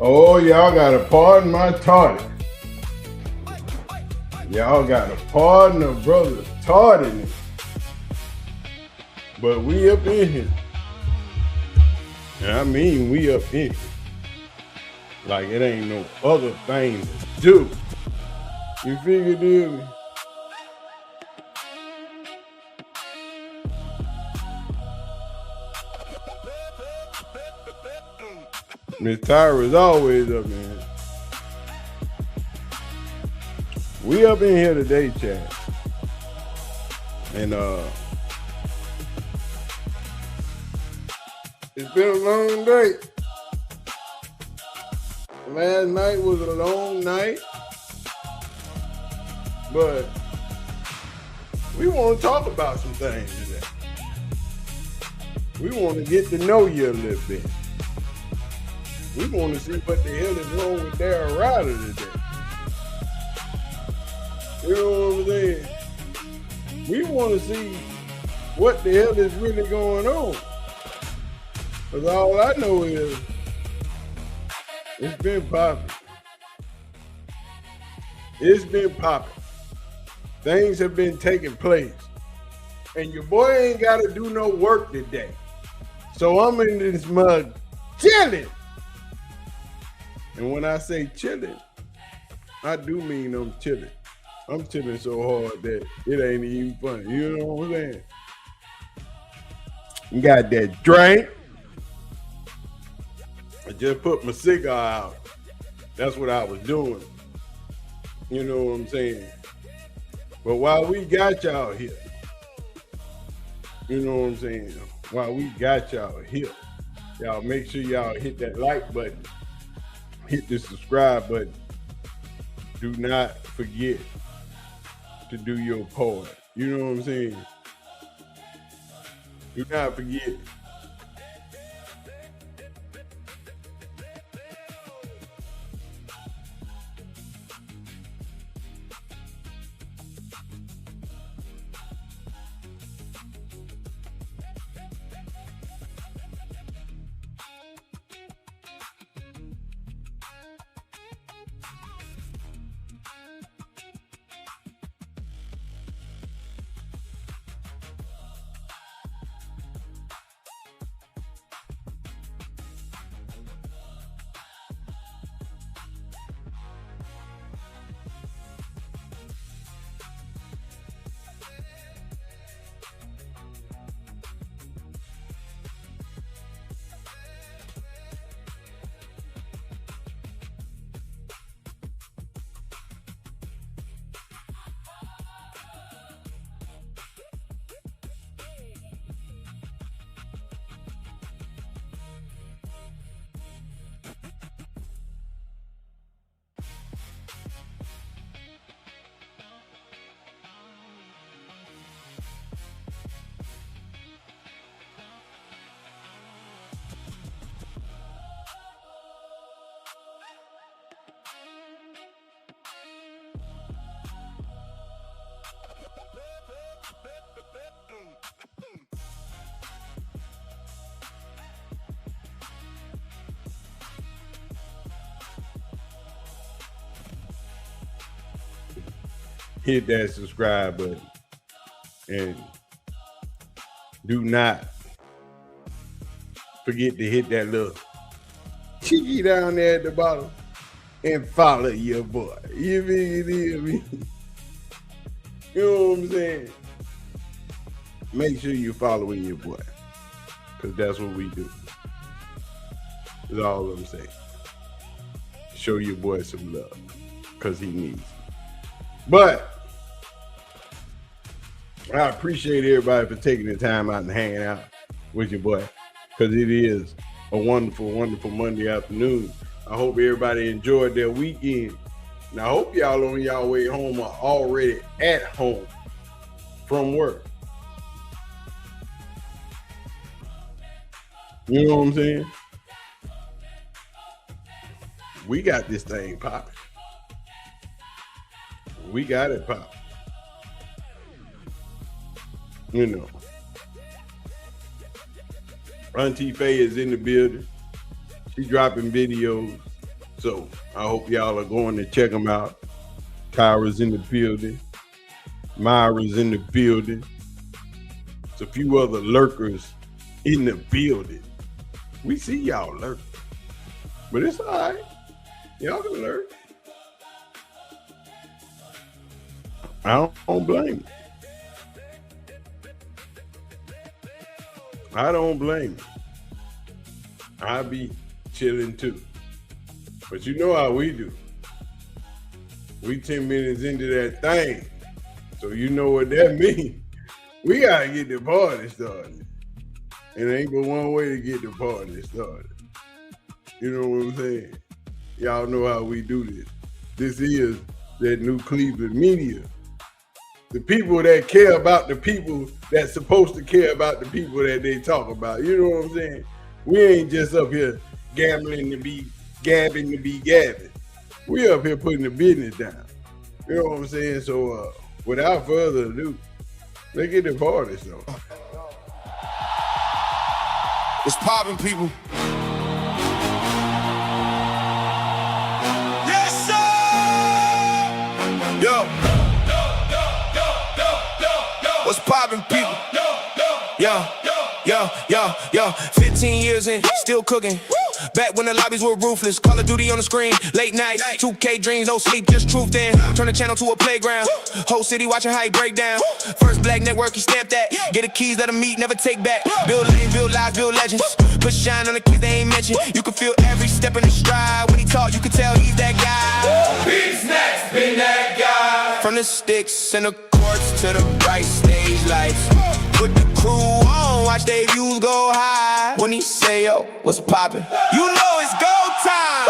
Oh, y'all gotta pardon my tardy. Y'all gotta pardon the brother's tardiness. But we up in here. And I mean we up in here. Like it ain't no other thing to do. You figure, deal me? Miss Tyra's always up in here. We up in here today, Chad. And it's been a long day. Last night was a long night. But we want to talk about some things today. We want to get to know you a little bit. We want to see what the hell is wrong with Daryl Ruiter today. You know what I'm saying? We want to see what the hell is really going on. Because all I know is it's been popping. It's been popping. Things have been taking place. And your boy ain't got to do no work today. So I'm in this mug chilling. And when I say chilling, I do mean I'm chilling. I'm chilling so hard that it ain't even funny. You know what I'm saying? You got that drink. I just put my cigar out. That's what I was doing. You know what I'm saying? But while we got y'all here, you know what I'm saying? While we got y'all here, y'all make sure y'all hit that like button. Hit the subscribe button. Do not forget to do your part. You know what I'm saying? Do not forget. Hit that subscribe button. And do not forget to hit that little cheeky down there at the bottom and follow your boy. You feel me? You know what I'm saying? Make sure you're following your boy. Because that's what we do. That's all I'm saying. Show your boy some love. Because he needs it. But I appreciate everybody for taking the time out and hanging out with your boy, because it is a wonderful, wonderful Monday afternoon. I hope everybody enjoyed their weekend. And I hope y'all on y'all way home are already at home from work. You know what I'm saying? We got this thing popping. We got it popping. You know, Auntie Faye is in the building. She dropping videos. So I hope y'all are going to check them out. Kyra's in the building. Myra's in the building. There's a few other lurkers in the building. We see y'all lurking. But it's all right. Y'all can lurk. I don't blame you. I don't blame you. I be chilling too. But you know how we do. We 10 minutes into that thing. So you know what that means. We gotta get the party started. And ain't but one way to get the party started. You know what I'm saying? Y'all know how we do this. This is that new Cleveland media. The people that care about the people that's supposed to care about the people that they talk about. You know what I'm saying? We ain't just up here gabbing to be gabbing. We up here putting the business down. You know what I'm saying? So without further ado, let's get the party started. It's popping, people. Yes, sir! Yo. What's popping, people? Yo. 15 years in, still cooking. Back when the lobbies were ruthless, Call of Duty on the screen, late night, 2K dreams, no sleep, just truth then. Turn the channel to a playground, whole city watching how he break down. First black network, he stamped that. Get the keys, let him meet, never take back. Build lanes, build lives, build legends. Put shine on the keys they ain't mentioned. You can feel every step in the stride. When he talk, you can tell he's that guy. Big Snacks, been that guy. From the sticks and the courts to the bright stage lights. Put the crew on, watch they views go high. When he say, yo, what's poppin'? You know it's go time.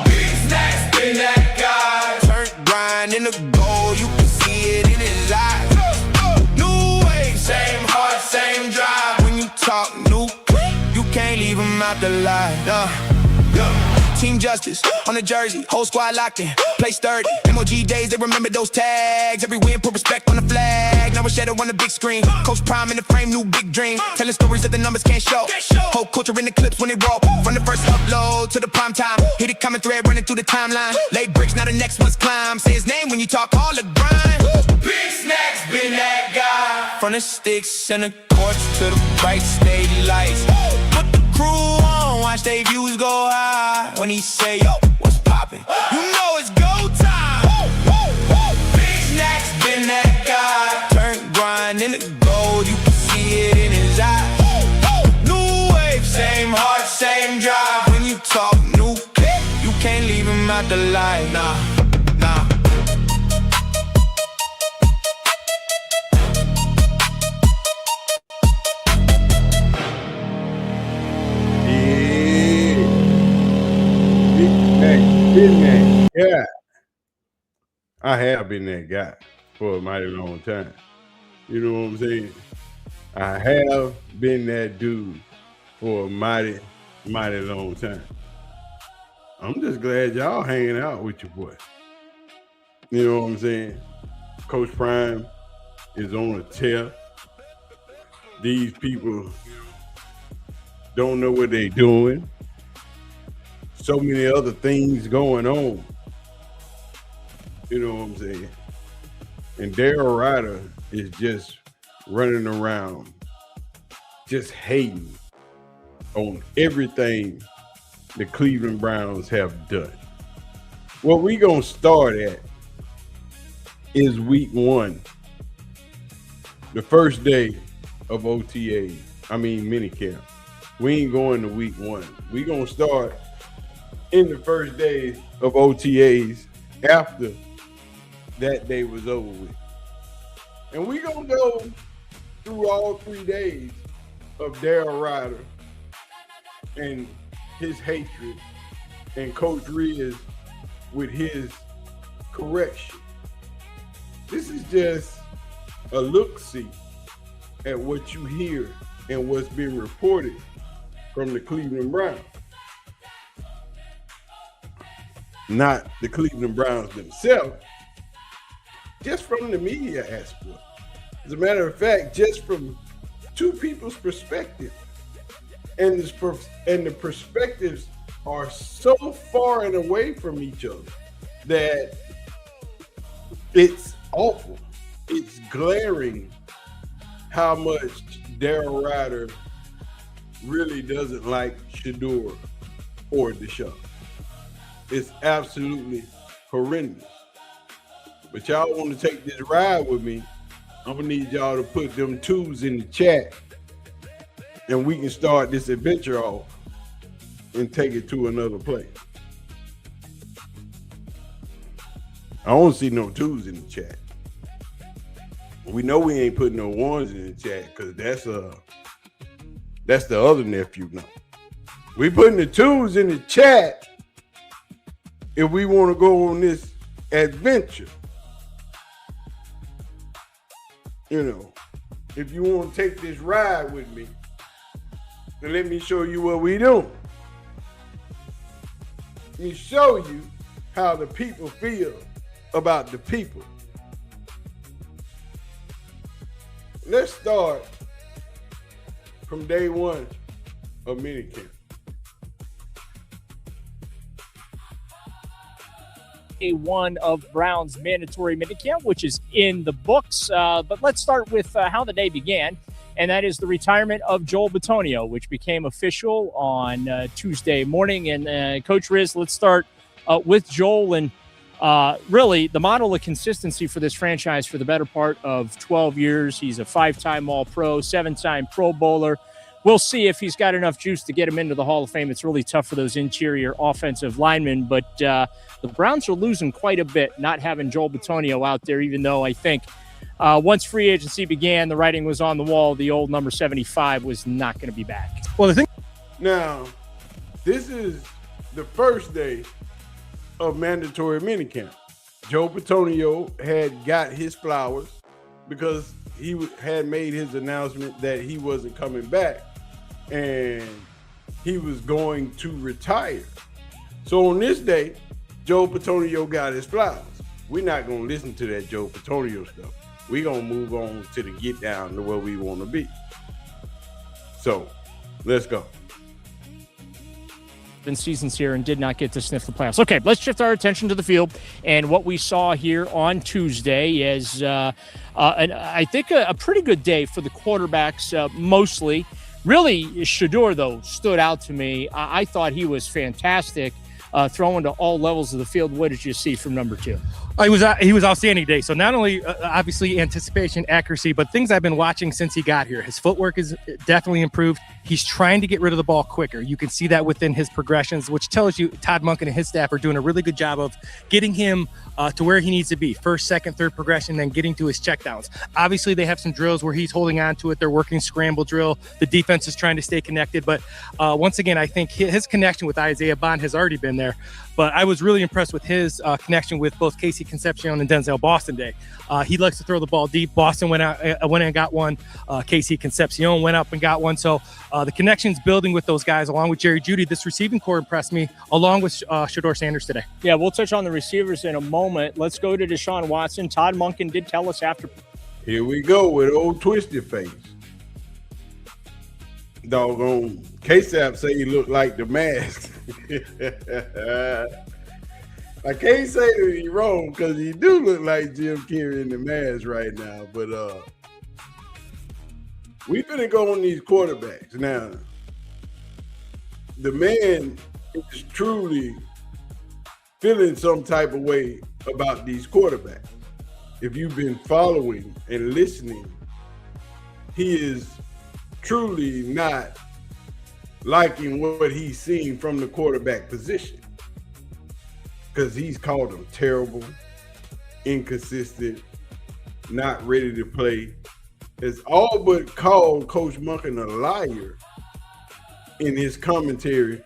Big Snacks been that guy. Turn grind into gold, you can see it in his eyes. New wave, same heart, same drive. When you talk new, you can't leave him out the line. Team Justice on the jersey, whole squad locked in, place 30. MOG days, they remember those tags. Every win put respect on the flag. Now we're Shedeur on the big screen. Coach Prime in the frame, new big dream. Telling stories that the numbers can't show. Whole culture in the clips when they roll. From the first upload to the prime time. Hit it common thread running through the timeline. Lay bricks, now the next one's climb. Say his name when you talk all the grind. Big Snacks been that guy. From the sticks and the courts to the bright stage lights. Put the crew on, watch they views go high. When he say, yo, what's poppin'? You know it's go time. Big Snacks been that guy. Turn grind into gold, you can see it in his eyes. New wave, same heart, same drive. When you talk new clip, you can't leave him out the light. Nah. Been that guy. I have been that guy for a mighty long time. You know what I'm saying? I have been that dude for a mighty long time. I'm just glad y'all hanging out with your boy. You know what I'm saying? Coach Prime is on a tear. These people don't know what they're doing. So many other things going on. You know what I'm saying? And Daryl Ruiter is just running around, just hating on everything the Cleveland Browns have done. What we gonna start at is week 1, the first day of OTA. Minicamp. We ain't going to week 1. We gonna start in the first days of OTAs after that day was over with. And we're going to go through all 3 days of Daryl Ruiter and his hatred and Coach Riz with his correction. This is just a look-see at what you hear and what's been reported from the Cleveland Browns. Not the Cleveland Browns themselves, just from the media aspect. As a matter of fact, just from 2 people's perspective and the perspectives are so far and away from each other that it's awful. It's glaring how much Daryl Ruiter really doesn't like Shedeur or Deshaun. It's absolutely horrendous. But y'all want to take this ride with me, I'm going to need y'all to put them twos in the chat and we can start this adventure off and take it to another place. I don't see no twos in the chat. We know we ain't putting no ones in the chat because that's the other nephew now. We putting the twos in the chat if we want to go on this adventure. You know, if you want to take this ride with me, then let me show you what we doing. Let me show you how the people feel about the people. Let's start from day one of minicamp. Day one of Brown's mandatory minicamp, which is in the books. But let's start with how the day began, and that is the retirement of Joel Bitonio, which became official on Tuesday morning. And Coach Riz, let's start with Joel and really the model of consistency for this franchise for the better part of 12 years. He's a 5-time All-Pro, 7-time Pro Bowler. We'll see if he's got enough juice to get him into the Hall of Fame. It's really tough for those interior offensive linemen, but the Browns are losing quite a bit not having Joel Bitonio out there, even though I think once free agency began, the writing was on the wall. The old number 75 was not going to be back. Well, the thing now, this is the first day of mandatory minicamp. Joe Bitonio had got his flowers because he had made his announcement that he wasn't coming back and he was going to retire. So on this day, Joe Bitonio got his flowers. We're not going to listen to that Joe Bitonio stuff. We're going to move on to the get down to where we want to be. So let's go. Seasons here and did not get to sniff the playoffs. Okay, let's shift our attention to the field. And what we saw here on Tuesday is, I think, a pretty good day for the quarterbacks, mostly. Really, Shedeur, though, stood out to me. I thought he was fantastic, throwing to all levels of the field. What did you see from number 2? He was outstanding today. So not only obviously anticipation, accuracy, but things I've been watching since he got here. His footwork is definitely improved. He's trying to get rid of the ball quicker. You can see that within his progressions, which tells you Todd Monken and his staff are doing a really good job of getting him to where he needs to be. First, second, third progression, then getting to his checkdowns. Obviously, they have some drills where he's holding on to it. They're working scramble drill. The defense is trying to stay connected. But once again, I think his connection with Isaiah Bond has already been there. But I was really impressed with his connection with both Casey Concepcion and Denzel Boston Day. He likes to throw the ball deep. Boston went in and got one. Casey Concepcion went up and got one. So the connection's building with those guys, along with Jerry Jeudy. This receiving core impressed me, along with Shedeur Sanders today. Yeah, we'll touch on the receivers in a moment. Let's go to Deshaun Watson. Todd Monken did tell us after. Here we go with old Twisted Face. Doggone K-Sap say he looked like the mask. I can't say that he's wrong because he do look like Jim Carrey in the mask right now. But we finna go on these quarterbacks. Now, the man is truly feeling some type of way about these quarterbacks. If you've been following and listening, he is truly not liking what he's seen from the quarterback position, because he's called them terrible, inconsistent, not ready to play. Has all but called Coach Monken a liar in his commentary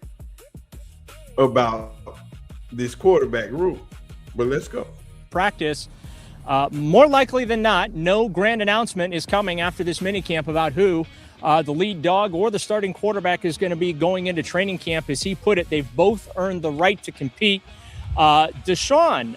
about this quarterback room. But let's go. Practice. More likely than not, no grand announcement is coming after this minicamp about who the lead dog or the starting quarterback is going to be going into training camp. As he put it, they've both earned the right to compete. Deshaun,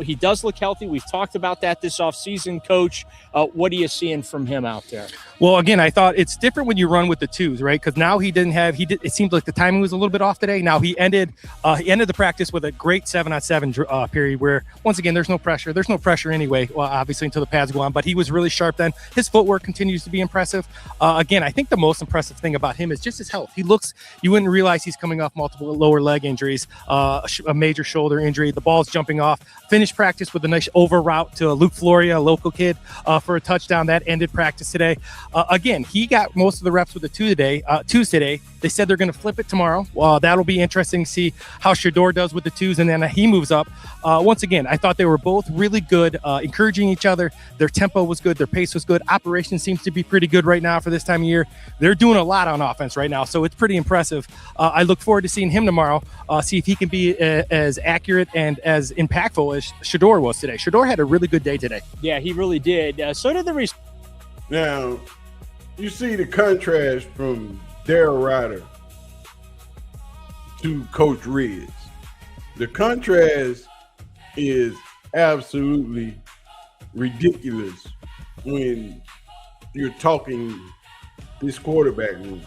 he does look healthy. We've talked about that this offseason, Coach. What are you seeing from him out there? Well, again, I thought it's different when you run with the twos, right? Because now it seemed like the timing was a little bit off today. Now he ended the practice with a great 7-on-7 period where, once again, there's no pressure. There's no pressure anyway, well, obviously, until the pads go on, but he was really sharp then. His footwork continues to be impressive. Again, I think the most impressive thing about him is just his health. You wouldn't realize he's coming off multiple lower leg injuries, a major shoulder injury. The ball's jumping off. Finished practice with a nice over route to Luke Floria, a local kid, for a touchdown. That ended practice today. Again, he got most of the reps with the twos today. They said they're going to flip it tomorrow. That'll be interesting to see how Shedeur does with the twos, and then he moves up. Once again, I thought they were both really good, encouraging each other. Their tempo was good. Their pace was good. Operation seems to be pretty good right now for this time of year. They're doing a lot on offense right now, so it's pretty impressive. I look forward to seeing him tomorrow, see if he can be as accurate and as impactful as Shedeur was today. Shedeur had a really good day today. Yeah, he really did. So did the Now, you see the contrast from Daryl Ruiter to Coach Riz. The contrast is absolutely ridiculous when you're talking this quarterback room.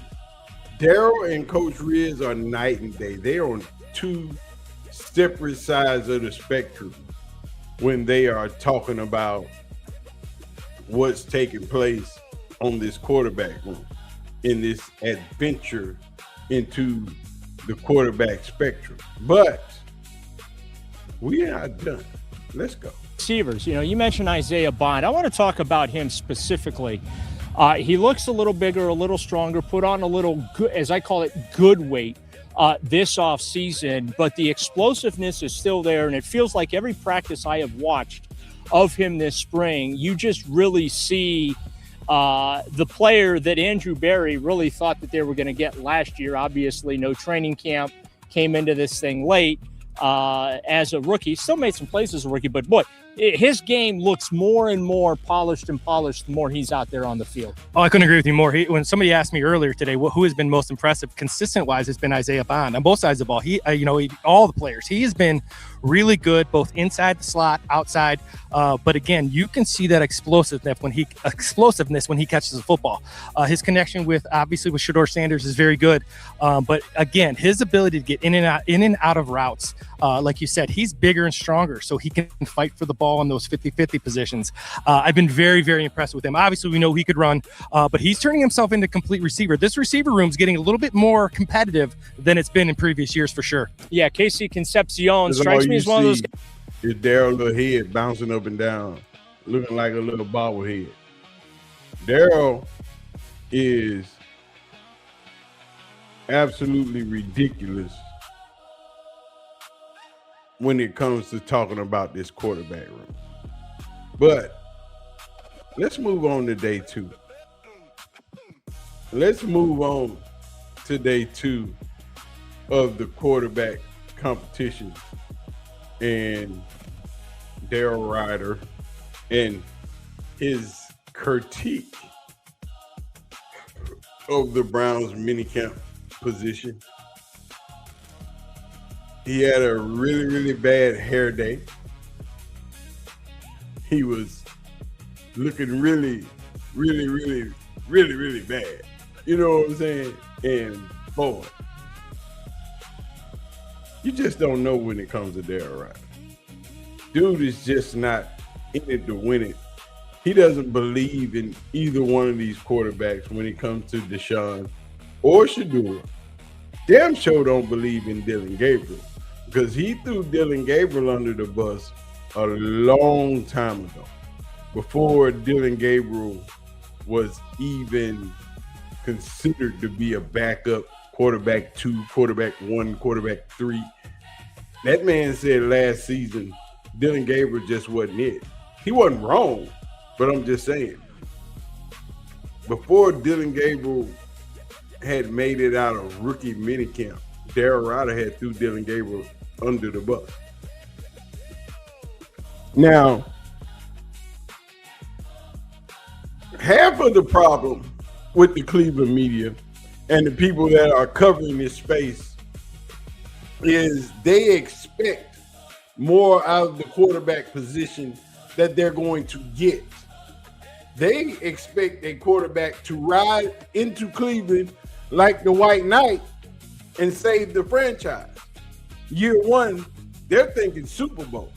Daryl and Coach Riz are night and day. They're on two separate sides of the spectrum when they are talking about what's taking place on this quarterback room in this adventure into the quarterback spectrum. But we are not done. Let's go. Receivers, you mentioned Isaiah Bond. I want to talk about him specifically. He looks a little bigger, a little stronger, put on a little, as I call it, good weight this offseason, but the explosiveness is still there, and it feels like every practice I have watched of him this spring, you just really see the player that Andrew Berry really thought that they were going to get last year. Obviously, no training camp, came into this thing late as a rookie. Still made some plays as a rookie, but boy, his game looks more and more polished the more he's out there on the field. Oh, I couldn't agree with you more. When somebody asked me earlier today, who has been most impressive consistent-wise, has been Isaiah Bond on both sides of the ball. All the players. He has been really good, both inside the slot, outside. But again, you can see that explosiveness when he catches the football. His connection with Shedeur Sanders is very good. But again, his ability to get in and out of routes, like you said, he's bigger and stronger, so he can fight for the ball in those 50-50 positions. I've been very, very impressed with him. Obviously, we know he could run, but he's turning himself into a complete receiver. This receiver room is getting a little bit more competitive than it's been in previous years, for sure. Yeah, Casey Concepcion strikes me as one of those guys. Is Daryl little head bouncing up and down, looking like a little bobblehead. Daryl is absolutely ridiculous when it comes to talking about this quarterback room. But let's move on to day two. Let's move on to day two of the quarterback competition and Daryl Ruiter and his critique of the Browns minicamp position. He had a really, really bad hair day. He was looking really, really, really, really, really bad. You know what I'm saying? And boy, you just don't know when it comes to Daryl Ruiter. Dude is just not in it to win it. He doesn't believe in either one of these quarterbacks when it comes to Deshaun or Shedeur. Damn sure don't believe in Dillon Gabriel, because he threw Dillon Gabriel under the bus a long time ago, before Dillon Gabriel was even considered to be a backup quarterback 2, quarterback 1, quarterback 3. That man said last season Dillon Gabriel just wasn't it. He wasn't wrong, but I'm just saying, before Dillon Gabriel had made it out of rookie minicamp, Daryl Ruiter had threw Dillon Gabriel under the bus. Now, half of the problem with the Cleveland media and the people that are covering this space is they expect more out of the quarterback position that they're going to get. They expect a quarterback to ride into Cleveland like the White Knight and save the franchise. Year one, they're thinking Super Bowl.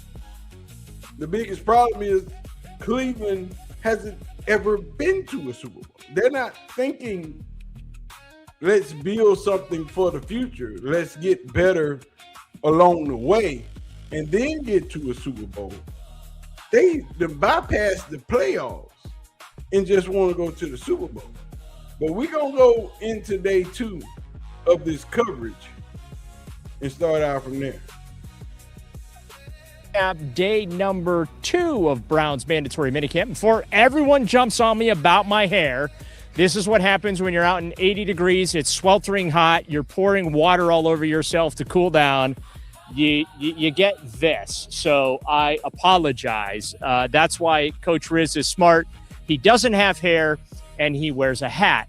The biggest problem is Cleveland hasn't ever been to a Super Bowl. They're not thinking, let's build something for the future. Let's get better along the way and then get to a Super Bowl. They bypass the playoffs and just want to go to the Super Bowl. But we're going to go into day 2 of this coverage and start out from there. Day number 2 of Browns mandatory minicamp. Before everyone jumps on me about my hair, this is what happens when you're out in 80 degrees. It's sweltering hot. You're pouring water all over yourself to cool down. You get this. So I apologize. That's why Coach Riz is smart. He doesn't have hair, and he wears a hat.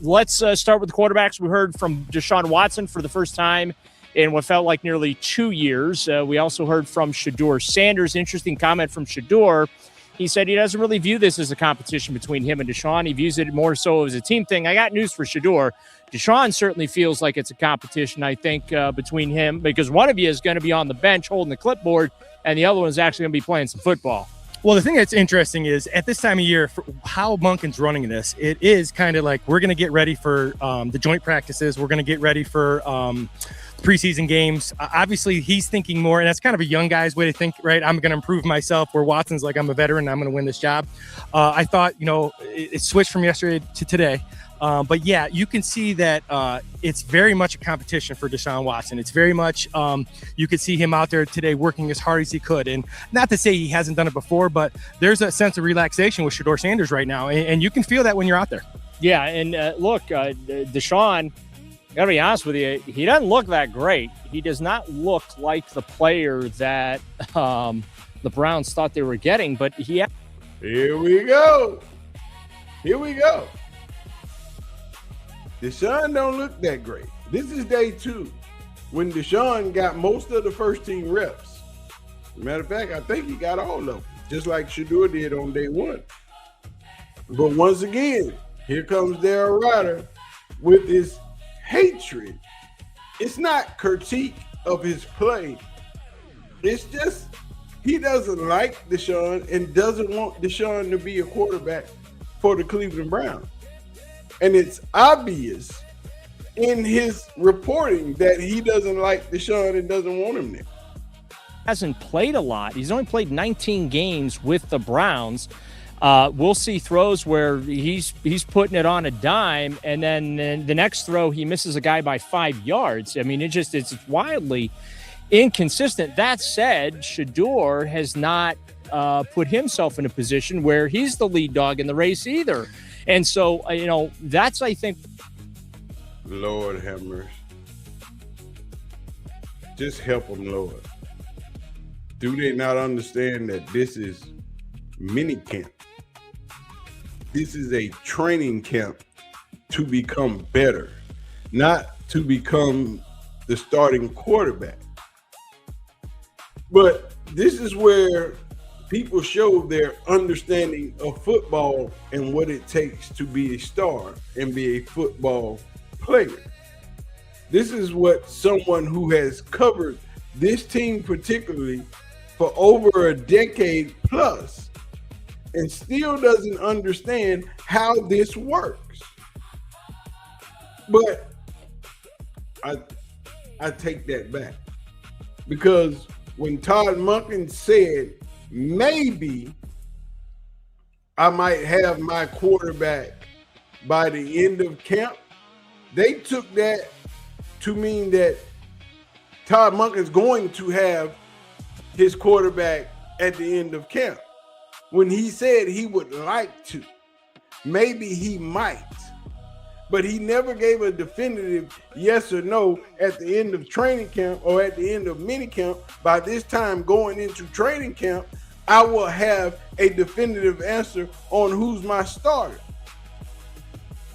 Let's start with the quarterbacks. We heard from Deshaun Watson for the first time in what felt like nearly 2 years. We also heard from Shedeur Sanders. Interesting comment from Shedeur. He said he doesn't really view this as a competition between him and Deshaun. He views it more so as a team thing. I got news for Shedeur. Deshaun certainly feels like it's a competition, I think, between him, because one of you is going to be on the bench holding the clipboard, and the other one is actually going to be playing some football. Well, the thing that's interesting is at this time of year, for how Monken's running this, it is kind of like we're going to get ready for the joint practices. We're going to get ready for preseason games. Obviously, he's thinking more, and that's kind of a young guy's way to think, right? I'm going to improve myself, where Watson's like, I'm a veteran, I'm going to win this job. I thought, it switched from yesterday to today. But yeah, you can see that it's very much a competition for Deshaun Watson. It's very much, you could see him out there today working as hard as he could. And not to say he hasn't done it before, but there's a sense of relaxation with Shedeur Sanders right now. And you can feel that when you're out there. Yeah, and look, Deshaun, gotta be honest with you, he doesn't look that great. He does not look like the player that the Browns thought they were getting, but he... Here we go. Deshaun don't look that great. This is day 2 when Deshaun got most of the first team reps. Matter of fact, I think he got all of them, just like Shedeur did on day 1. But once again, here comes Daryl Ruiter with his hatred. It's not critique of his play. It's just he doesn't like Deshaun and doesn't want Deshaun to be a quarterback for the Cleveland Browns. And it's obvious in his reporting that he doesn't like Deshaun and doesn't want him there. Hasn't played a lot. He's only played 19 games with the Browns. We'll see throws where he's putting it on a dime, and then the next throw he misses a guy by 5 yards. I mean, it's wildly inconsistent. That said, Shedeur has not put himself in a position where he's the lead dog in the race either. And so, that's, I think. Lord have mercy. Just help them, Lord. Do they not understand that this is mini camp? This is a training camp to become better, not to become the starting quarterback. But this is where people show their understanding of football and what it takes to be a star and be a football player. This is what someone who has covered this team particularly for over a decade plus and still doesn't understand how this works. But I take that back, because when Todd Monken said, maybe I might have my quarterback by the end of camp, they took that to mean that Todd Monken's going to have his quarterback at the end of camp. When he said he would like to, maybe he might, but he never gave a definitive yes or no at the end of training camp or at the end of mini camp. By this time going into training camp, I will have a definitive answer on who's my starter.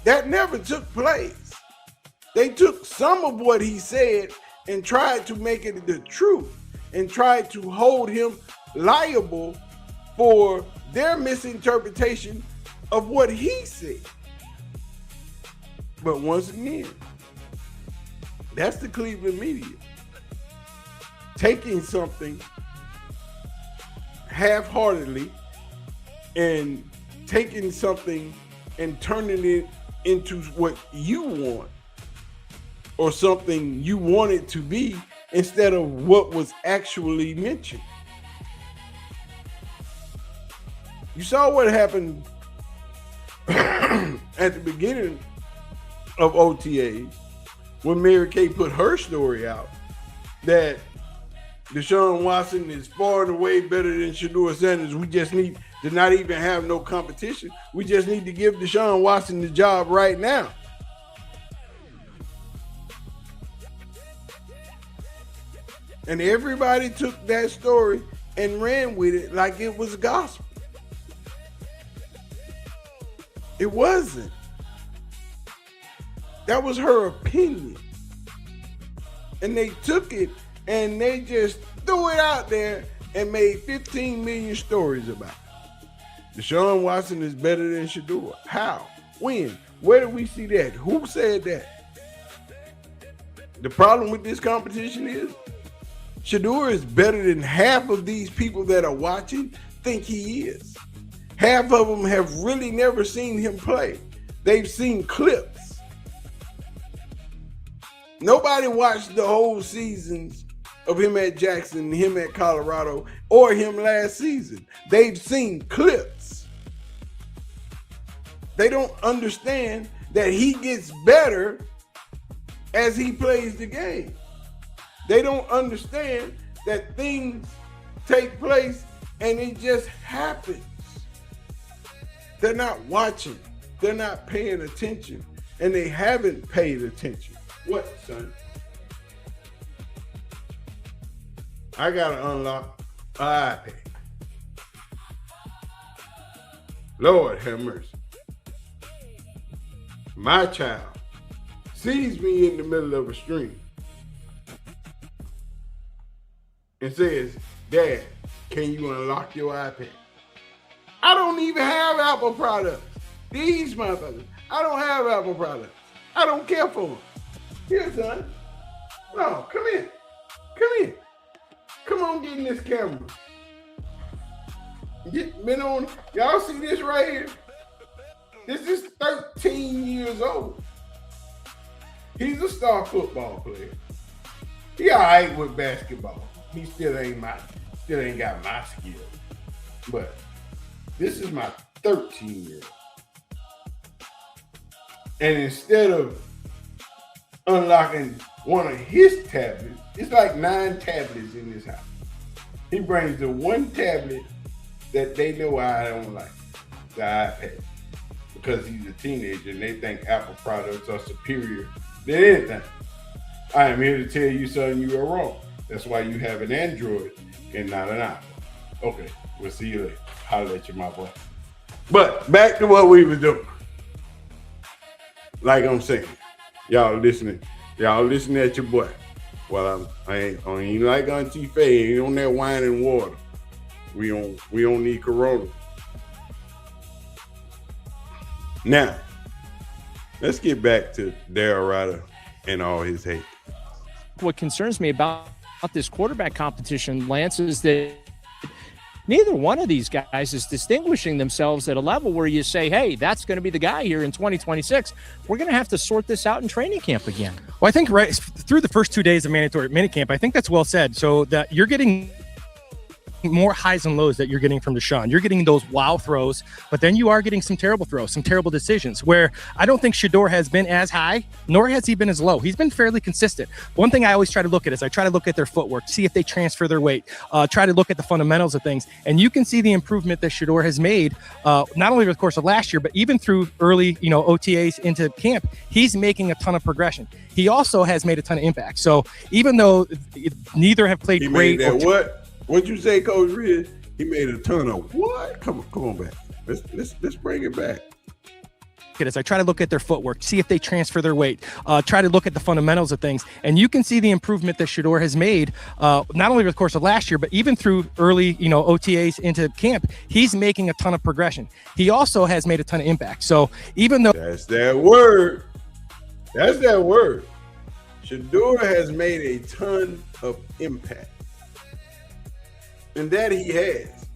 That never took place. They took some of what he said and tried to make it the truth. and tried to hold him liable for their misinterpretation of what he said. But once again, that's the Cleveland media taking something half-heartedly and taking something and turning it into what you want or something you want it to be instead of what was actually mentioned. You saw what happened at the beginning of OTAs when Mary Kay put her story out that Deshaun Watson is far and away better than Shedeur Sanders. We just need to not even have no competition. We just need to give Deshaun Watson the job right now. And everybody took that story and ran with it like it was gospel. It wasn't. That was her opinion. And they took it and they just threw it out there and made 15 million stories about it. Deshaun Watson is better than Shedeur. How? When? Where did we see that? Who said that? The problem with this competition is Shedeur is better than half of these people that are watching think he is. Half of them have really never seen him play. They've seen clips. Nobody watched the whole seasons of him at Jackson, him at Colorado, or him last season. They've seen clips. They don't understand that he gets better as he plays the game. They don't understand that things take place and it just happens. They're not watching. They're not paying attention. And they haven't paid attention. What, son? I gotta unlock an iPad. Lord have mercy. My child sees me in the middle of a stream and says, Dad, can you unlock your iPad? I don't even have Apple products. These motherfuckers, I don't have Apple products. I don't care for them. Here, son. No, come here. Come here. Come on, get in this camera. Been on. Y'all see this right here? This is 13 years old. He's a star football player. He all right with basketball. He still ain't got my skills. But this is my 13-year-old. And instead of unlocking one of his tablets, it's like 9 tablets in this house. He brings the one tablet that they know I don't like, the iPad, because he's a teenager and they think Apple products are superior than anything. I am here to tell you, son, you are wrong. That's why you have an Android and not an Apple. Okay, we'll see you later. Holler at you, my boy. But back to what we was doing. Like I'm saying, y'all listening at your boy. Well, I ain't like Auntie Faye, ain't on that wine and water. We don't need Corona. Now, let's get back to Daryl Ruiter and all his hate. What concerns me about this quarterback competition, Lance, is that neither one of these guys is distinguishing themselves at a level where you say, hey, that's going to be the guy here in 2026. We're going to have to sort this out in training camp again. Well, I think right through the first 2 days of mandatory minicamp, I think that's well said. So that you're getting more highs and lows that you're getting from Deshaun. You're getting those wow throws, but then you are getting some terrible throws, some terrible decisions where I don't think Shedeur has been as high, nor has he been as low. He's been fairly consistent. One thing I always try to look at is I try to look at their footwork, see if they transfer their weight, try to look at the fundamentals of things. And you can see the improvement that Shedeur has made, not only over the course of last year, but even through early, OTAs into camp, he's making a ton of progression. He also has made a ton of impact. So even though neither have played great. What'd you say, Coach Reed? He made a ton of what? Come on back. Let's bring it back. at is I try to look at their footwork, see if they transfer their weight, try to look at the fundamentals of things. And you can see the improvement that Shedeur has made, not only over the course of last year, but even through early, OTAs into camp. He's making a ton of progression. He also has made a ton of impact. So even though that's that word, Shedeur has made a ton of impact, and that he has.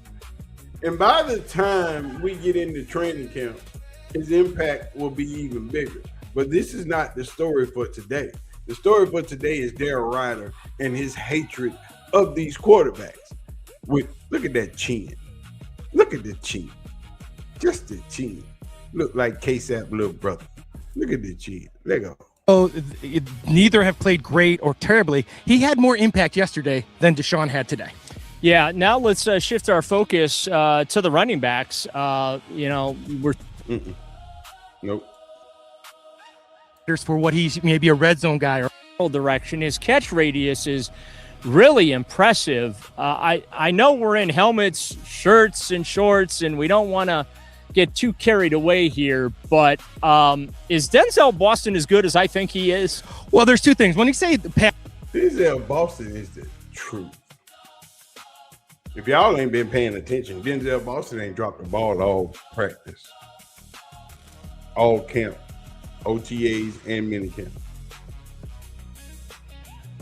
And by the time we get into training camp, his impact will be even bigger. But this is not the story for today. The story for today is Daryl Ruiter and his hatred of these quarterbacks. Look at that chin. Look at the chin. Just the chin. Look like K-Sap's little brother. Look at the chin. Let go. Neither have played great or terribly. He had more impact yesterday than Deshaun had today. Yeah, now let's shift our focus to the running backs. We're nope. For what he's maybe a red zone guy or direction. His catch radius is really impressive. I know we're in helmets, shirts, and shorts, and we don't want to get too carried away here, but is Denzel Boston as good as I think he is? Well, there's two things. When you say Denzel Boston is the truth. If y'all ain't been paying attention, Denzel Boston ain't dropped the ball all practice, all camp, OTAs, and minicamp.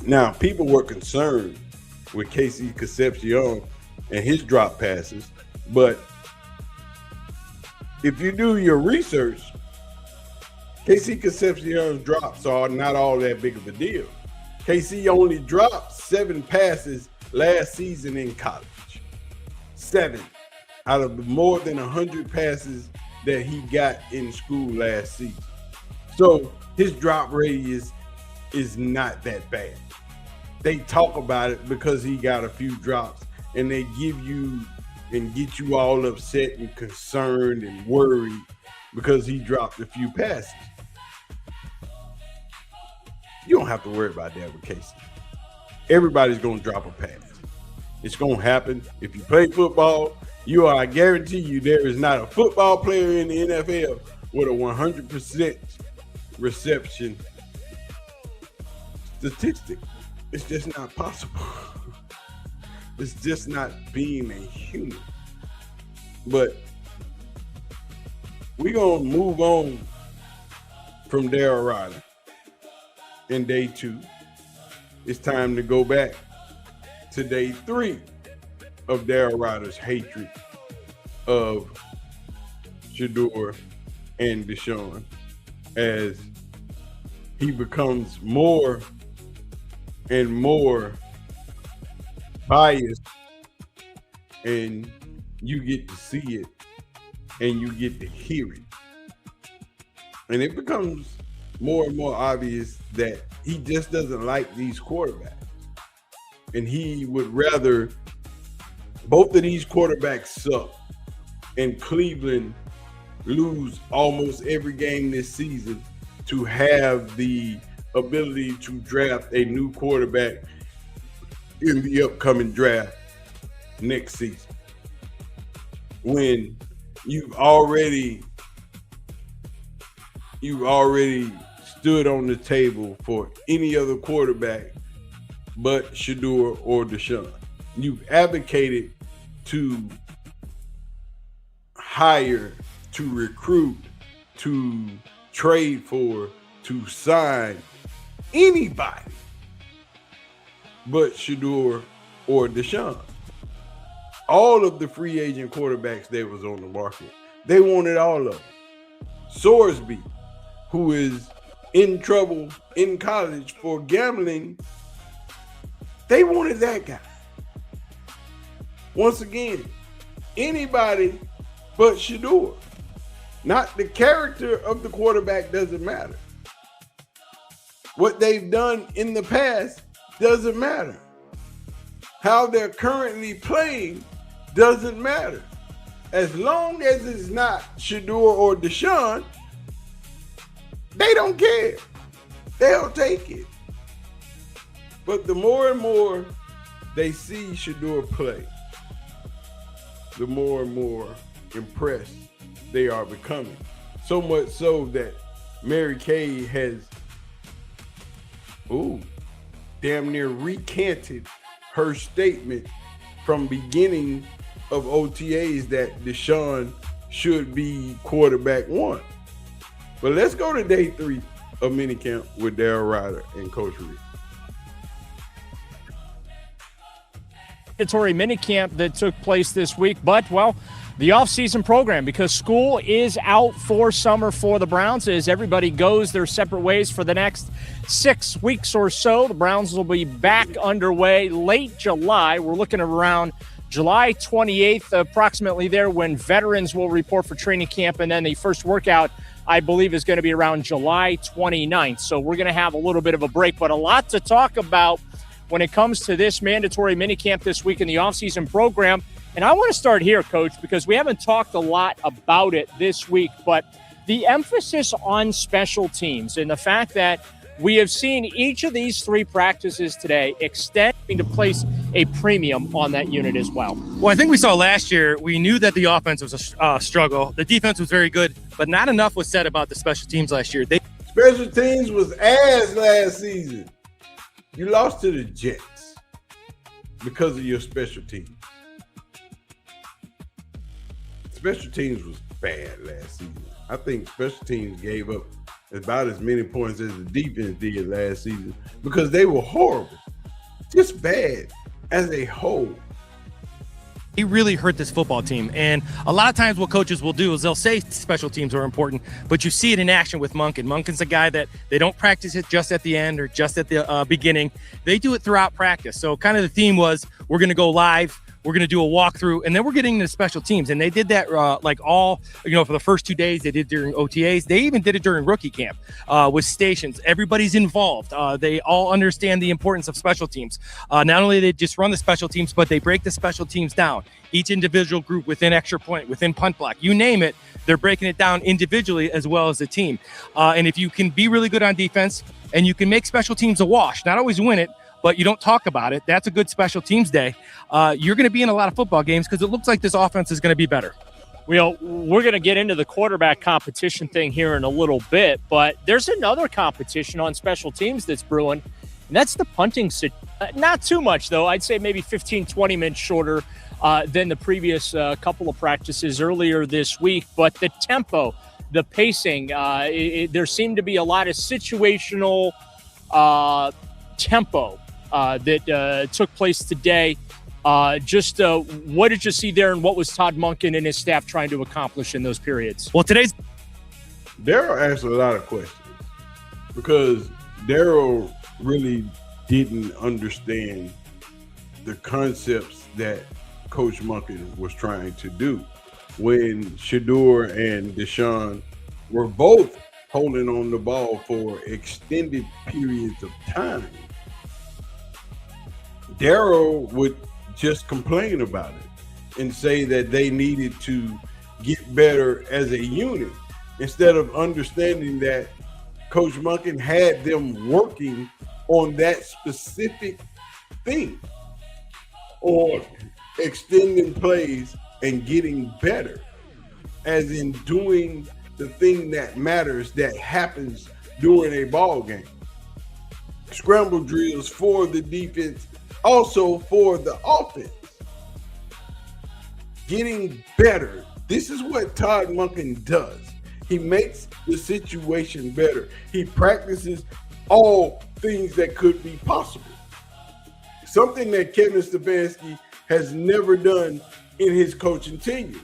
Now, people were concerned with Casey Concepcion and his drop passes, but if you do your research, Casey Concepcion's drops are not all that big of a deal. KC only dropped 7 passes last season in college. 7 out of the more than 100 passes that he got in school last season. So his drop radius is not that bad. They talk about it because he got a few drops, and they give you and get you all upset and concerned and worried because he dropped a few passes. You don't have to worry about that with Casey. Everybody's going to drop a pass. It's going to happen. If you play football, I guarantee you there is not a football player in the NFL with a 100% reception statistic. It's just not possible. It's just not being a human. But we're going to move on from Daryl Ruiter in day 2. It's time to go back to day 3 of Daryl Ruiter's hatred of Shedeur and Deshaun as he becomes more and more biased, and you get to see it and you get to hear it. And it becomes more and more obvious that he just doesn't like these quarterbacks. And he would rather both of these quarterbacks suck and Cleveland lose almost every game this season to have the ability to draft a new quarterback in the upcoming draft next season. When you've already stood on the table for any other quarterback but Shedeur or Deshaun. You've advocated to hire, to recruit, to trade for, to sign anybody but Shedeur or Deshaun. All of the free agent quarterbacks that was on the market, they wanted all of them. Sorsby, who is in trouble in college for gambling, they wanted that guy. Once again, anybody but Shedeur. Not the character of the quarterback doesn't matter. What they've done in the past doesn't matter. How they're currently playing doesn't matter. As long as it's not Shedeur or Deshaun, they don't care. They'll take it. But the more and more they see Shedeur play, the more and more impressed they are becoming. So much so that Mary Kay has, damn near recanted her statement from beginning of OTAs that Deshaun should be quarterback one. But let's go to day 3 of minicamp with Daryl Ruiter and Coach Reed. Mandatory minicamp that took place this week, but, well, the offseason program, because school is out for summer for the Browns as everybody goes their separate ways for the next 6 weeks or so. The Browns will be back underway late July. We're looking around July 28th, approximately there, when veterans will report for training camp, and then the first workout, I believe, is going to be around July 29th. So we're going to have a little bit of a break, but a lot to talk about when it comes to this mandatory minicamp this week in the offseason program. And I want to start here, Coach, because we haven't talked a lot about it this week, but the emphasis on special teams and the fact that we have seen each of these 3 practices today extending to place a premium on that unit as well. Well, I think we saw last year, we knew that the offense was a struggle. The defense was very good, but not enough was said about the special teams last year. Special teams was ass last season. You lost to the Jets because of your special teams. Special teams was bad last season. I think special teams gave up about as many points as the defense did last season because they were horrible. Just bad as a whole. He really hurt this football team. And a lot of times what coaches will do is they'll say special teams are important, but you see it in action with Monken. Monken's a guy that they don't practice it just at the end or just at the beginning. They do it throughout practice. So kind of the theme was, we're going to go live, we're going to do a walkthrough, and then we're getting into special teams. And they did that for the first 2 days. They did during OTAs. They even did it during rookie camp with stations. Everybody's involved. They all understand the importance of special teams. Not only they just run the special teams, but they break the special teams down. Each individual group within extra point, within punt block, you name it, they're breaking it down individually as well as a team. And if you can be really good on defense and you can make special teams a wash, not always win it, but you don't talk about it, that's a good special teams day. You're going to be in a lot of football games because it looks like this offense is going to be better. We're going to get into the quarterback competition thing here in a little bit, but there's another competition on special teams that's brewing, and that's the punting. Not too much, though. I'd say maybe 15, 20 minutes shorter than the previous couple of practices earlier this week, but the tempo, the pacing, there seemed to be a lot of situational tempo that took place today. What did you see there, and what was Todd Monken and his staff trying to accomplish in those periods? Well, Daryl asked a lot of questions because Daryl really didn't understand the concepts that Coach Monken was trying to do when Shedeur and Deshaun were both holding on the ball for extended periods of time. Daryl would just complain about it and say that they needed to get better as a unit instead of understanding that Coach Monken had them working on that specific thing or extending plays and getting better, as in doing the thing that matters that happens during a ball game. Scramble drills for the defense, also for the offense. Getting better. This is what Todd Monken does. He makes the situation better. He practices all things that could be possible. Something that Kevin Stefanski has never done in his coaching tenure.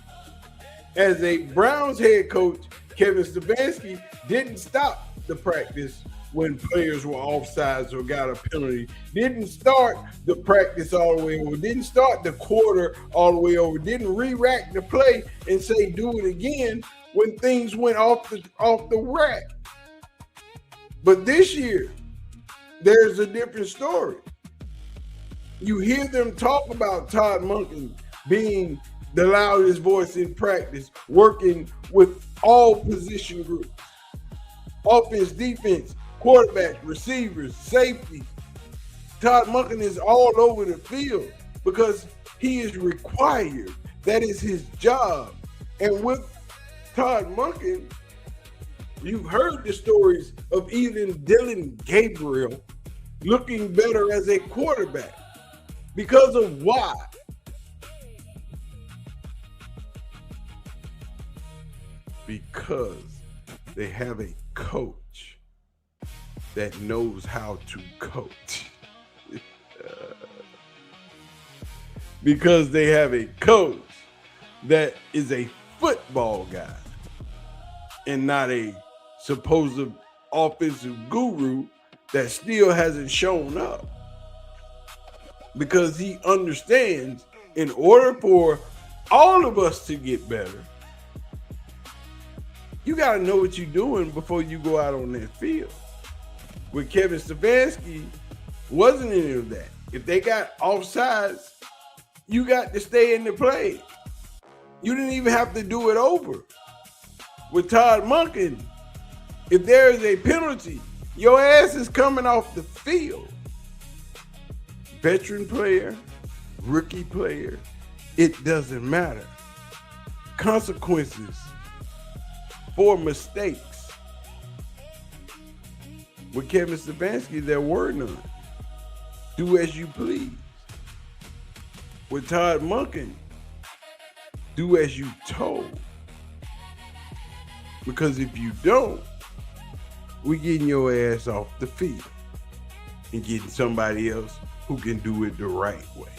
As a Browns head coach, Kevin Stefanski didn't stop the practice when players were offsides or got a penalty, didn't start the practice all the way over, didn't start the quarter all the way over, didn't re-rack the play and say do it again when things went off the rack. But this year, there's a different story. You hear them talk about Todd Monken being the loudest voice in practice, working with all position groups, offense, defense, quarterback, receivers, safety. Todd Monken is all over the field because he is required. That is his job. And with Todd Monken, You've heard the stories of even Dylan Gabriel looking better as a quarterback. Because of why? Because they have a coach that knows how to coach. Because they have a coach that is a football guy and not a supposed offensive guru that still hasn't shown up. Because he understands in order for all of us to get better, you got to know what you're doing before you go out on that field. With Kevin Stefanski, wasn't any of that. If they got offsides, you got to stay in the play. You didn't even have to do it over. With Todd Monken, if there is a penalty, your ass is coming off the field. Veteran player, rookie player, it doesn't matter. Consequences for mistakes. With Kevin Stefanski, there were none. Do as you please. With Todd Monken, do as you told. Because if you don't, we're getting your ass off the field and getting somebody else who can do it the right way.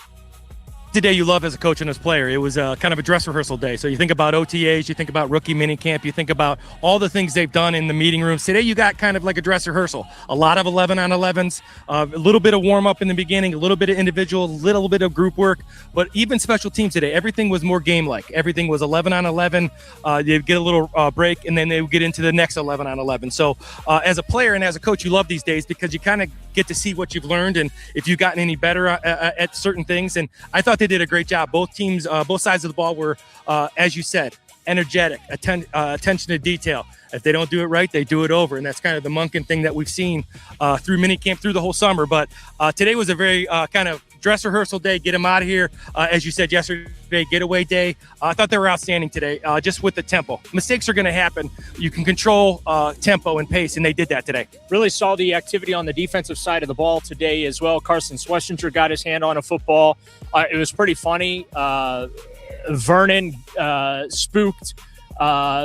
Today you love as a coach and as a player. It was kind of a dress rehearsal day. So you think about OTAs, you think about rookie minicamp, you think about all the things they've done in the meeting rooms. Today you got kind of like a dress rehearsal. A lot of 11-on-11s, a little bit of warm-up in the beginning, a little bit of individual, a little bit of group work. But even special teams today, everything was more game-like. Everything was 11-on-11. They'd get a little break, and then they would get into the next 11-on-11. So as a player and as a coach, you love these days because you kind of get to see what you've learned and if you've gotten any better at certain things. And I thought they did a great job. Both teams, both sides of the ball were, as you said, energetic, attention to detail. If they don't do it right, they do it over. And that's kind of the Monken thing that we've seen through minicamp through the whole summer. But today was a very kind of dress rehearsal day, get them out of here. As you said yesterday, getaway day. I thought they were outstanding today, just with the tempo. Mistakes are going to happen. You can control tempo and pace, and they did that today. Really saw the activity on the defensive side of the ball today as well. Carson Schlesinger got his hand on a football. It was pretty funny. Vernon spooked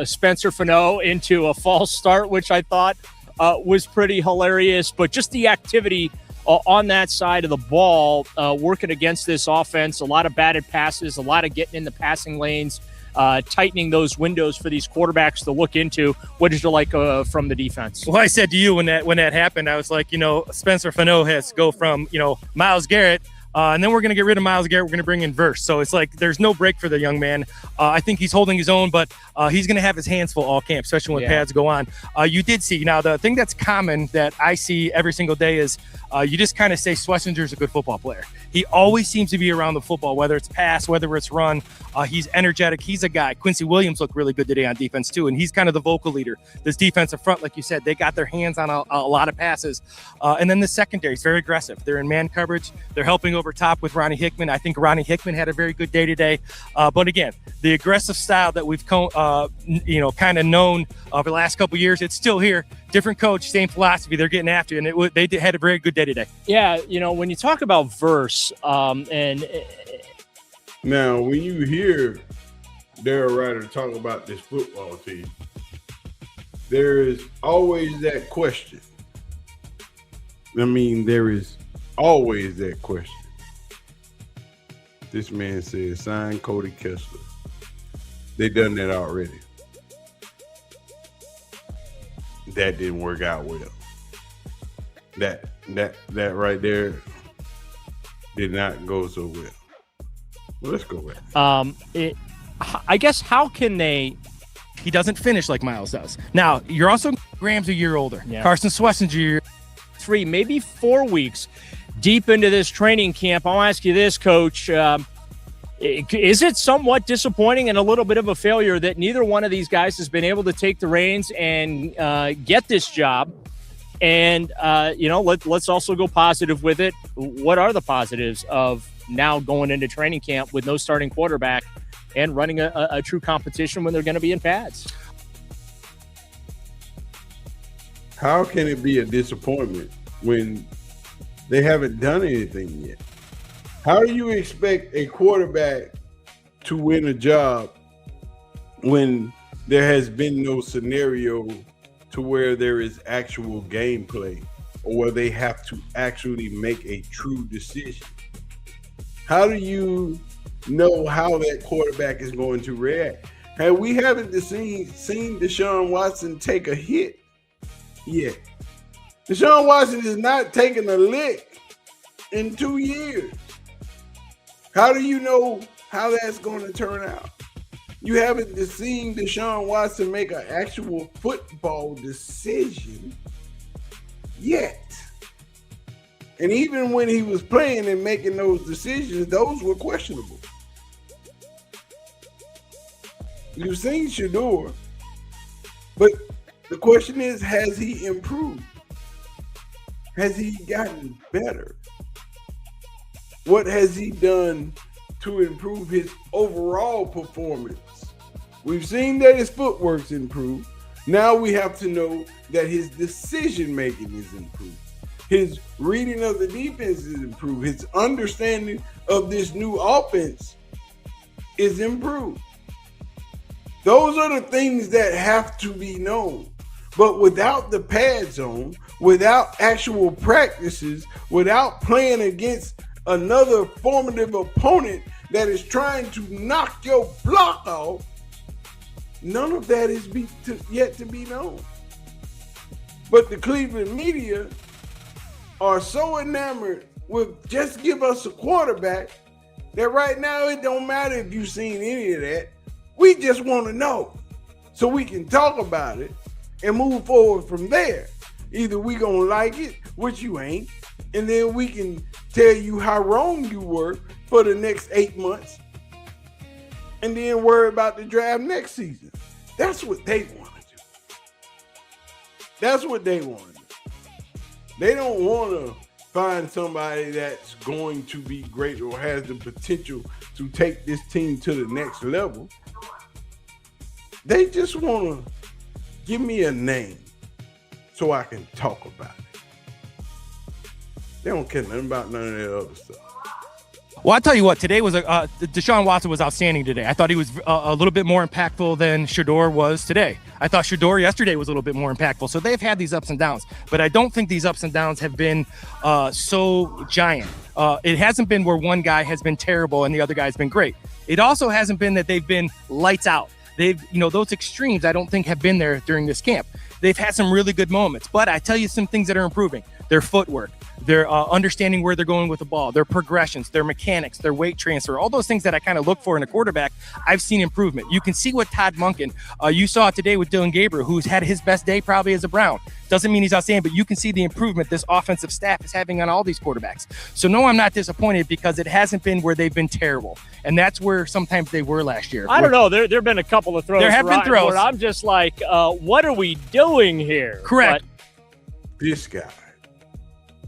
Spencer Fano into a false start, which I thought was pretty hilarious. But just the activity on that side of the ball, working against this offense, a lot of batted passes, a lot of getting in the passing lanes, tightening those windows for these quarterbacks to look into. What did you like from the defense? Well, I said to you when that happened, I was like, Spencer Fano has to go from, Myles Garrett, and then we're going to get rid of Myles Garrett. We're going to bring in Verse. So it's like there's no break for the young man. I think he's holding his own, but he's going to have his hands full all camp, especially when pads go on. You did see. Now, the thing that's common that I see every single day is you just kind of say Schlesinger's a good football player. He always seems to be around the football, whether it's pass, whether it's run. He's energetic. He's a guy. Quincy Williams looked really good today on defense, too, and he's kind of the vocal leader. This defensive front, like you said, they got their hands on a lot of passes. And then the secondary is very aggressive. They're in man coverage. They're helping over top with Ronnie Hickman. I think Ronnie Hickman had a very good day today. But again, the aggressive style that we've kind of known over the last couple of years, it's still here. Different coach, same philosophy. They're getting after it, and they had a very good day today. Yeah, when you talk about Verse, and now when you hear Daryl Ruiter talk about this football team, there is always that question. There is always that question. This man said, sign Cody Kessler. They done that already. That didn't work out well. That right there did not go so well. Well, let's go back. I guess how can they? He doesn't finish like Myles does. Now you're also Graham's a year older. Yeah. Carson Schlesinger, 3, maybe 4 weeks deep into this training camp. I'll ask you this, Coach. Is it somewhat disappointing and a little bit of a failure that neither one of these guys has been able to take the reins and get this job? And, let's also go positive with it. What are the positives of now going into training camp with no starting quarterback and running a true competition when they're going to be in pads? How can it be a disappointment when they haven't done anything yet? How do you expect a quarterback to win a job when there has been no scenario to where there is actual gameplay or where they have to actually make a true decision? How do you know how that quarterback is going to react? And we haven't seen Deshaun Watson take a hit yet. Deshaun Watson is not taking a lick in 2 years. How do you know how that's going to turn out? You haven't seen Deshaun Watson make an actual football decision yet. And even when he was playing and making those decisions, those were questionable. You've seen Shedeur, but the question is, has he improved? Has he gotten better? What has he done to improve his overall performance? We've seen that his footwork's improved. Now we have to know that his decision-making is improved. His reading of the defense is improved. His understanding of this new offense is improved. Those are the things that have to be known. But without the pads on, without actual practices, without playing against another formative opponent that is trying to knock your block off, none of that is yet to be known. But the Cleveland media are so enamored with just give us a quarterback that right now it don't matter if you've seen any of that. We just want to know so we can talk about it and move forward from there. Either we gonna like it, which you ain't, and then we can tell you how wrong you were for the next 8 months and then worry about the draft next season. That's what they want to do. That's what they want to do. They don't want to find somebody that's going to be great or has the potential to take this team to the next level. They just want to give me a name so I can talk about it. They don't care nothing about none of that other stuff. Well, I tell you what, today was Deshaun Watson was outstanding today. I thought he was a little bit more impactful than Shedeur was today. I thought Shedeur yesterday was a little bit more impactful. So they've had these ups and downs, but I don't think these ups and downs have been so giant. It hasn't been where one guy has been terrible and the other guy's been great. It also hasn't been that they've been lights out. They've, those extremes I don't think have been there during this camp. They've had some really good moments, but I tell you some things that are improving. Their footwork, their understanding where they're going with the ball, their progressions, their mechanics, their weight transfer, all those things that I kind of look for in a quarterback, I've seen improvement. You can see what Todd Monken, you saw today with Dylan Gabriel, who's had his best day probably as a Brown. Doesn't mean he's outstanding, but you can see the improvement this offensive staff is having on all these quarterbacks. So no, I'm not disappointed because it hasn't been where they've been terrible. And that's where sometimes they were last year. I don't know. There have been a couple of throws. There have been throws. Where I'm just like, what are we doing here? Correct. This guy.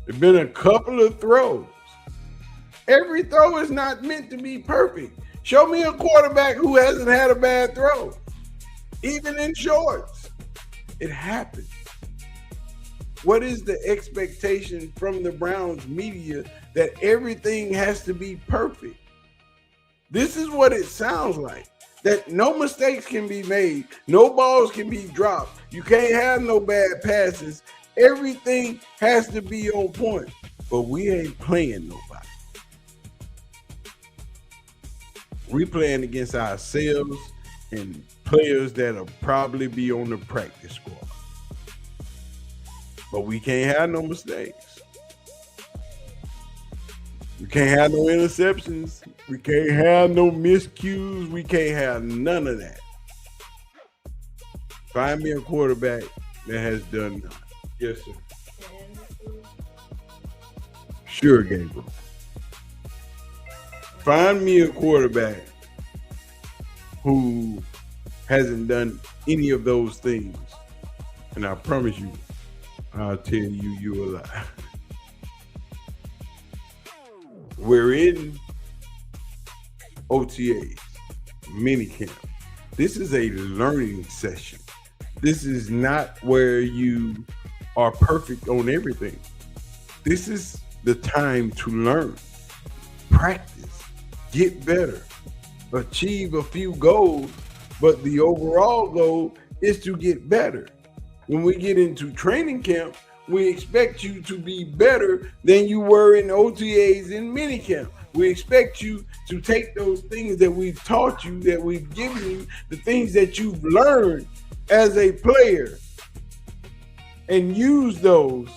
There've been a couple of throws. Every throw is not meant to be perfect. Show me a quarterback who hasn't had a bad throw, even in shorts. It happens. What is the expectation from the Browns media that everything has to be perfect? This is what it sounds like, that no mistakes can be made, no balls can be dropped, you can't have no bad passes. Everything has to be on point, but we ain't playing nobody. We playing against ourselves and players that'll probably be on the practice squad. But we can't have no mistakes. We can't have no interceptions. We can't have no miscues. We can't have none of that. Find me a quarterback that has done that. Yes, sir. Sure, Gabriel. Find me a quarterback who hasn't done any of those things, and I promise you, I'll tell you you're a lie. We're in OTAs, minicamp. This is a learning session. This is not where you are perfect on everything. This is the time to learn, practice, get better, achieve a few goals, but the overall goal is to get better. When we get into training camp, we expect you to be better than you were in OTAs and minicamp. We expect you to take those things that we've taught you, that we've given you, the things that you've learned as a player, and use those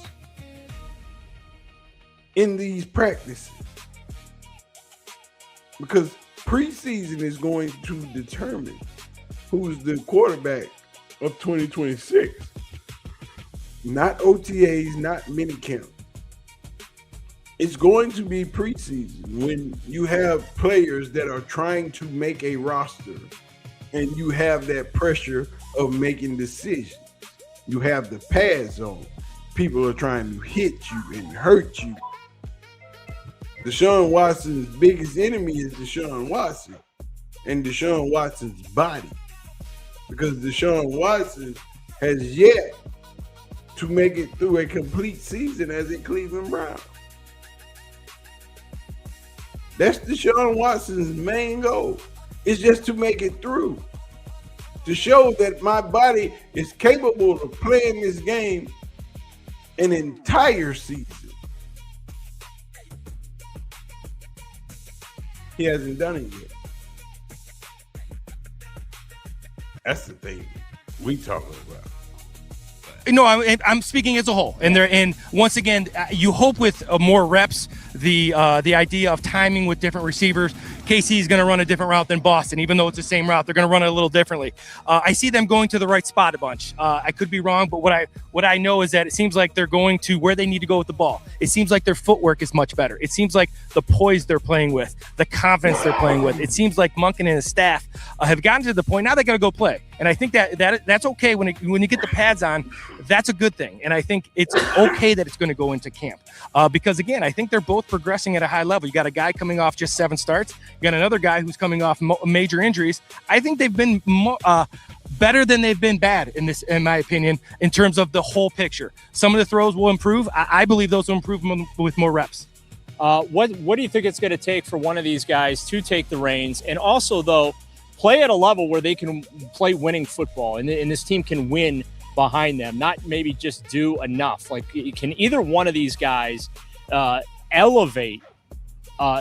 in these practices. Because preseason is going to determine who's the quarterback of 2026. Not OTAs, not minicamp. It's going to be preseason when you have players that are trying to make a roster and you have that pressure of making decisions. You have the pads on. People are trying to hit you and hurt you. Deshaun Watson's biggest enemy is Deshaun Watson and Deshaun Watson's body, because Deshaun Watson has yet to make it through a complete season as a Cleveland Brown. That's Deshaun Watson's main goal. It's just to make it through, to show that my body is capable of playing this game an entire season. He hasn't done it yet. That's the thing we talking about. No, I'm speaking as a whole, and once again, you hope with more reps, the idea of timing with different receivers. KC is going to run a different route than Boston, even though it's the same route. They're going to run it a little differently. I see them going to the right spot a bunch. I could be wrong, but what I know is that it seems like they're going to where they need to go with the ball. It seems like their footwork is much better. It seems like the poise they're playing with, the confidence they're playing with. It seems like Monken and his staff have gotten to the point now they got to go play. And I think that's okay when you get the pads on. That's a good thing. And I think it's okay that it's going to go into camp because, again, I think they're both progressing at a high level. You got a guy coming off just 7 starts. You got another guy who's coming off major injuries. I think they've been better than they've been bad in my opinion, in terms of the whole picture. Some of the throws will improve. I believe those will improve with more reps. What do you think it's going to take for one of these guys to take the reins? And also, though, play at a level where they can play winning football and this team can win behind them, not maybe just do enough. Like, can either one of these guys elevate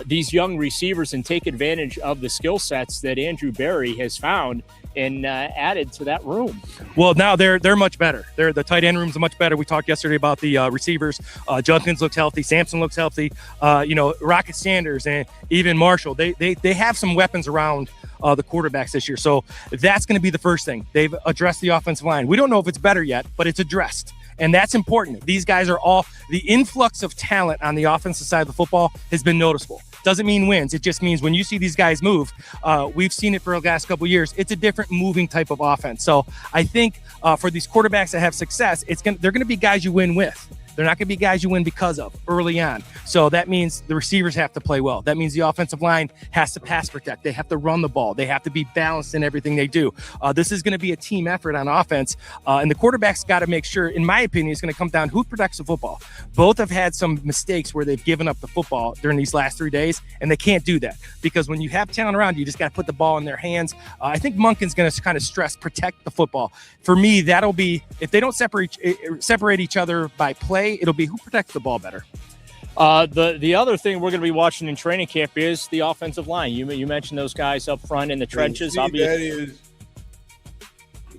these young receivers and take advantage of the skill sets that Andrew Berry has found and added to that room? Well, now they're much better. The tight end room's much better. We talked yesterday about the receivers. Judkins looks healthy. Sampson looks healthy. Rocket Sanders and even Marshall. They have some weapons around the quarterbacks this year. So that's going to be the first thing. They've addressed the offensive line. We don't know if it's better yet, but it's addressed. And that's important. These guys are all – the influx of talent on the offensive side of the football has been noticeable. Doesn't mean wins. It just means when you see these guys move, we've seen it for the last couple of years, it's a different moving type of offense. So I think for these quarterbacks that have success, they're going to be guys you win with. They're not going to be guys you win because of early on. So that means the receivers have to play well. That means the offensive line has to pass protect. They have to run the ball. They have to be balanced in everything they do. This is going to be a team effort on offense. And the quarterback's got to make sure, in my opinion, it's going to come down who protects the football. Both have had some mistakes where they've given up the football during these last 3 days, and they can't do that because when you have talent around you just got to put the ball in their hands. I think Monken's going to kind of stress protect the football. For me, that'll be, if they don't separate each other by play, it'll be who protects the ball better. The other thing we're going to be watching in training camp is the offensive line. You mentioned those guys up front in the trenches. See,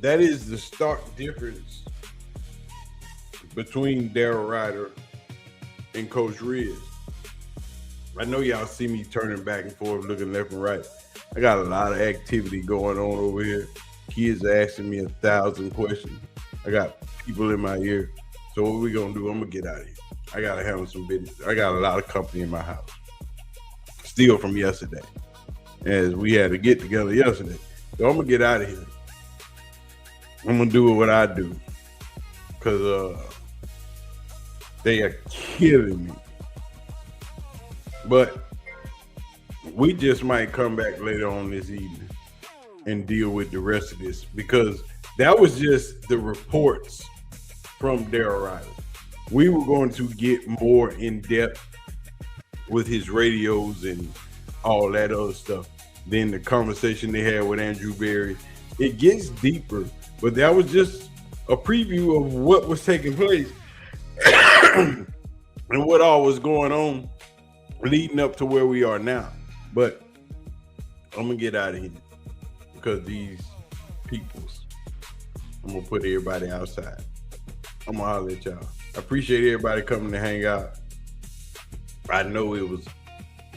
that is the stark difference between Daryl Ruiter and Coach Riz. I know y'all see me turning back and forth, looking left and right. I got a lot of activity going on over here. Kids are asking me 1,000 questions. I got people in my ear. So what we gonna do? I'm gonna get out of here. I gotta handle some business. I got a lot of company in my house. Still from yesterday. As we had to get together yesterday. So I'm gonna get out of here. I'm gonna do what I do. Cause they are killing me. But we just might come back later on this evening and deal with the rest of this, because that was just the reports from Daryl Ruiter. We were going to get more in depth with his radios and all that other stuff. Then the conversation they had with Andrew Berry, it gets deeper, but that was just a preview of what was taking place and what all was going on leading up to where we are now. But I'm gonna get out of here because these peoples, I'm gonna put everybody outside. I'm gonna holler at y'all. I appreciate everybody coming to hang out. I know it was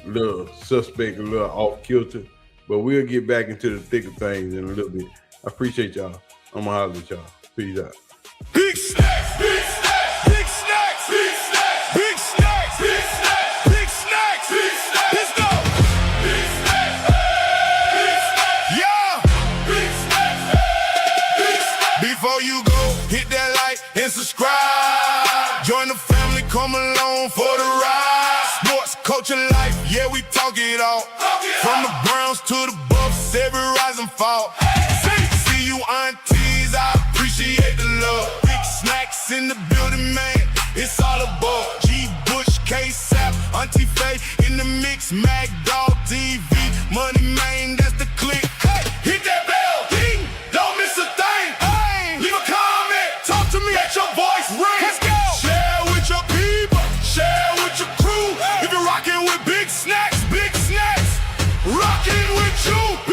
a little suspect, a little off kilter, but we'll get back into the thick of things in a little bit. I appreciate y'all. I'm gonna holler at y'all. Peace out. Big snacks, big snacks, big snacks, big snacks, big snacks, big snacks, big snacks, big snacks. Let's go. Big snacks, big snacks, yeah. Big snacks, big snacks. Before you go, hit that like and subscribe. Join the family, come along for the ride. Sports, culture, life, yeah, we talk it all. From the Browns to the Buffs, every rise and fall. See you aunties, I appreciate the love. Big snacks in the building, man, it's all above. G. Bush, K-Sap, Auntie Faye in the mix, Mac Dog TV, Money Man, that's the click. Hey, hit that bell, ding, don't miss a thing. Hey, leave a comment, talk to me, let your voice ring. Let's go. Share with your people, share with your crew. If you're rocking with big snacks, rocking with you.